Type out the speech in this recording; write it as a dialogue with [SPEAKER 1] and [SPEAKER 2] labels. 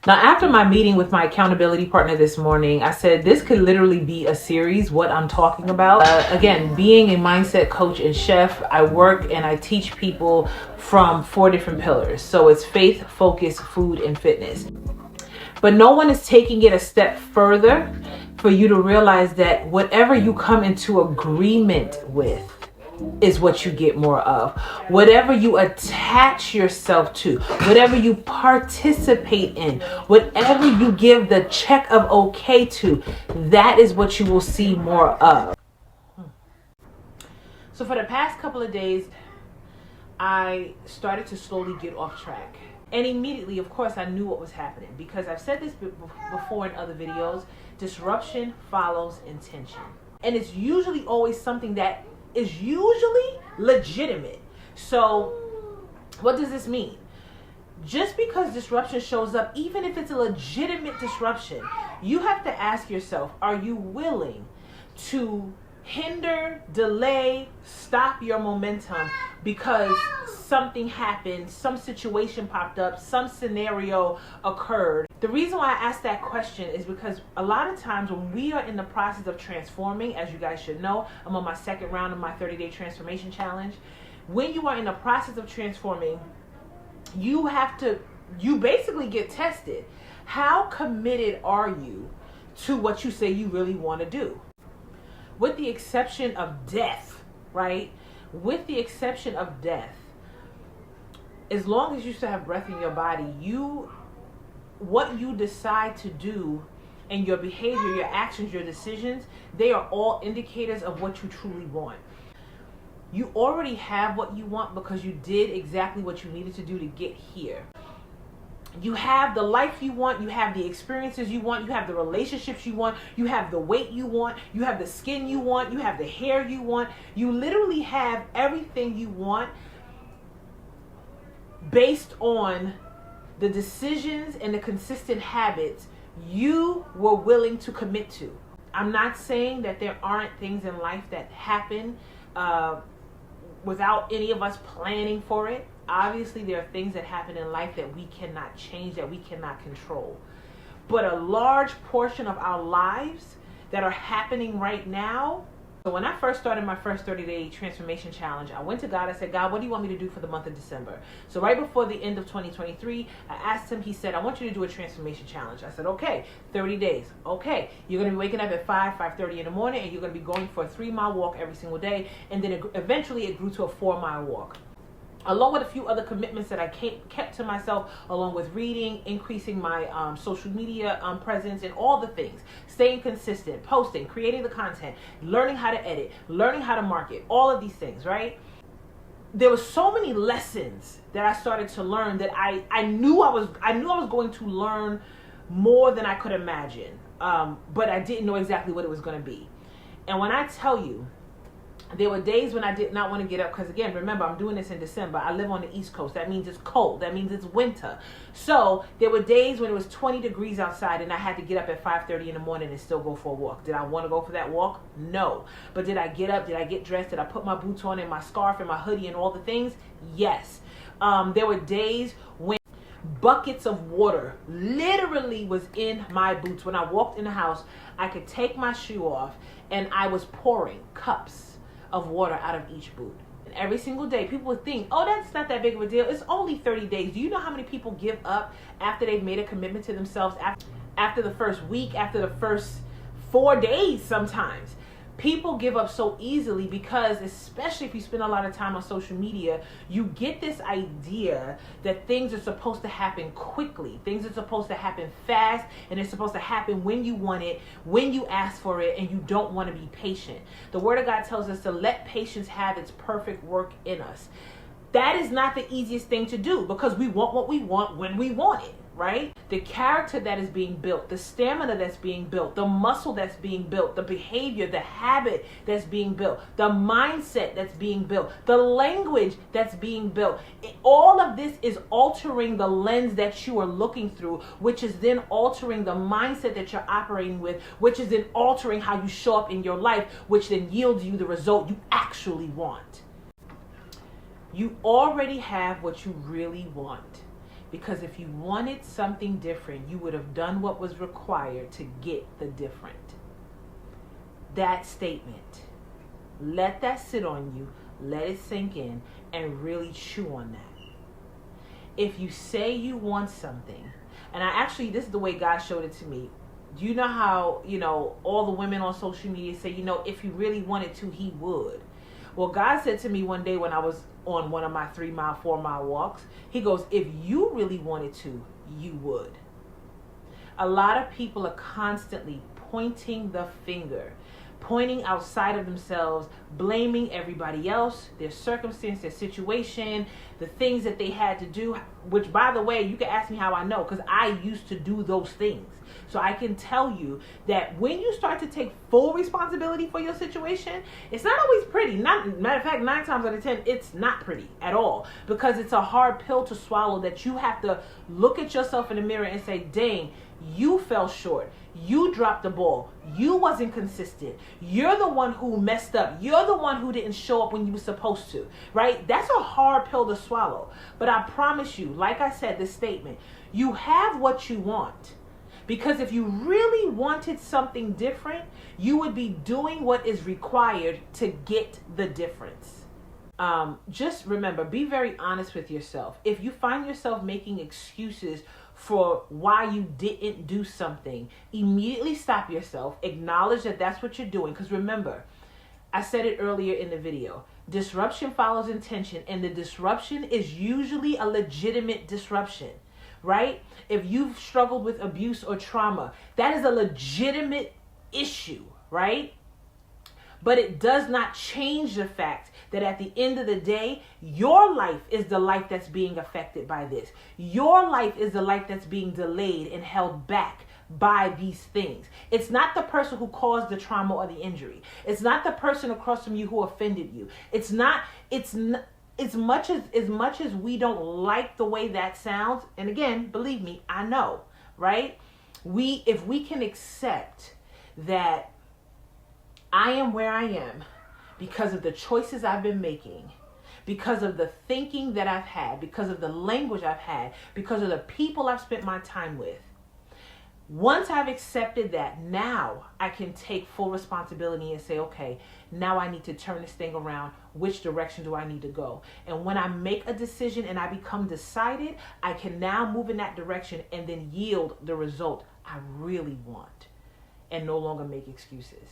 [SPEAKER 1] Now, after my meeting with my accountability partner this morning, I said this could literally be a series, what I'm talking about. Again, being a mindset coach and chef, I work and I teach people from 4 different pillars. So it's faith, focus, food, and fitness. But no one is taking it a step further for you to realize that whatever you come into agreement with is what you get more of. Whatever you attach yourself to, whatever you participate in, whatever you give the check of okay to, that is what you will see more of. So for the past couple of days, I started to slowly get off track. And immediately, of course, I knew what was happening, because I've said this before in other videos. Disruption follows intention. And it's usually always something that is usually legitimate. So what does this mean? Just because disruption shows up, even if it's a legitimate disruption, you have to ask yourself, are you willing to hinder, delay, stop your momentum because something happened, some situation popped up, some scenario occurred? The reason why I ask that question is because a lot of times when we are in the process of transforming, as you guys should know, I'm on my second round of my 30-day transformation challenge. When you are in the process of transforming, you basically get tested. How committed are you to what you say you really want to do? With the exception of death, right? With the exception of death, as long as you still have breath in your body, what you decide to do and your behavior, your actions, your decisions, they are all indicators of what you truly want. You already have what you want because you did exactly what you needed to do to get here. You have the life you want, you have the experiences you want, you have the relationships you want, you have the weight you want, you have the skin you want, you have the hair you want. You literally have everything you want based on the decisions and the consistent habits you were willing to commit to. I'm not saying that there aren't things in life that happen without any of us planning for it. Obviously, there are things that happen in life that we cannot change, that we cannot control. But a large portion of our lives that are happening right now. So when I first started my first 30-day transformation challenge, I went to God. I said, God, what do you want me to do for the month of December? So right before the end of 2023, I asked him, he said, I want you to do a transformation challenge. I said, okay, 30 days. Okay, you're going to be waking up at 5:30 in the morning, and you're going to be going for a 3-mile walk every single day. And then eventually it grew to a 4-mile walk, along with a few other commitments that I kept to myself, along with reading, increasing my social media presence, and all the things, staying consistent, posting, creating the content, learning how to edit, learning how to market, all of these things, right? There were so many lessons that I started to learn that I knew I was going to learn more than I could imagine, but I didn't know exactly what it was going to be. And when I tell you, there were days when I did not want to get up because, again, remember, I'm doing this in December. I live on the East Coast. That means it's cold. That means it's winter. So there were days when it was 20 degrees outside and I had to get up at 5:30 in the morning and still go for a walk. Did I want to go for that walk? No. But did I get up? Did I get dressed? Did I put my boots on and my scarf and my hoodie and all the things? Yes. There were days when buckets of water literally was in my boots. When I walked in the house, I could take my shoe off and I was pouring cups of water out of each boot. And every single day, people would think, oh, that's not that big of a deal. It's only 30 days. Do you know how many people give up after they've made a commitment to themselves, after the first week, after the first 4 days sometimes? People give up so easily because, especially if you spend a lot of time on social media, you get this idea that things are supposed to happen quickly. Things are supposed to happen fast, and it's supposed to happen when you want it, when you ask for it, and you don't want to be patient. The Word of God tells us to let patience have its perfect work in us. That is not the easiest thing to do because we want what we want when we want it, right? The character that is being built, the stamina that's being built, the muscle that's being built, the behavior, the habit that's being built, the mindset that's being built, the language that's being built. All of this is altering the lens that you are looking through, which is then altering the mindset that you're operating with, which is then altering how you show up in your life, which then yields you the result you actually want. You already have what you really want. Because if you wanted something different, you would have done what was required to get the different. That statement, let that sit on you, let it sink in, and really chew on that. If you say you want something, and this is the way God showed it to me. Do you know how, all the women on social media say, if he really wanted to, he would. Well, God said to me one day when I was on one of my 3-mile, 4-mile walks, he goes, if you really wanted to, you would. A lot of people are constantly pointing the finger, pointing outside of themselves, blaming everybody else, their circumstance, their situation, the things that they had to do, which, by the way, you can ask me how I know, because I used to do those things. So I can tell you that when you start to take full responsibility for your situation, it's not always pretty. Matter of fact, 9 times out of 10, it's not pretty at all, because it's a hard pill to swallow that you have to look at yourself in the mirror and say, dang, you fell short. You dropped the ball. You wasn't consistent. You're the one who messed up. You're the one who didn't show up when you were supposed to, right? That's a hard pill to swallow. But I promise you, like I said, this statement, you have what you want. Because if you really wanted something different, you would be doing what is required to get the difference. Just remember, be very honest with yourself. If you find yourself making excuses for why you didn't do something, immediately stop yourself, acknowledge that that's what you're doing. Because remember, I said it earlier in the video, disruption follows intention, and the disruption is usually a legitimate disruption, right? If you've struggled with abuse or trauma, that is a legitimate issue, right? But it does not change the fact that at the end of the day, your life is the life that's being affected by this. Your life is the life that's being delayed and held back by these things. It's not the person who caused the trauma or the injury. It's not the person across from you who offended you. It's as much as we don't like the way that sounds, and again, believe me, I know, right? If we can accept that I am where I am because of the choices I've been making, because of the thinking that I've had, because of the language I've had, because of the people I've spent my time with. Once I've accepted that, now I can take full responsibility and say, okay, now I need to turn this thing around. Which direction do I need to go? And when I make a decision and I become decided, I can now move in that direction and then yield the result I really want and no longer make excuses.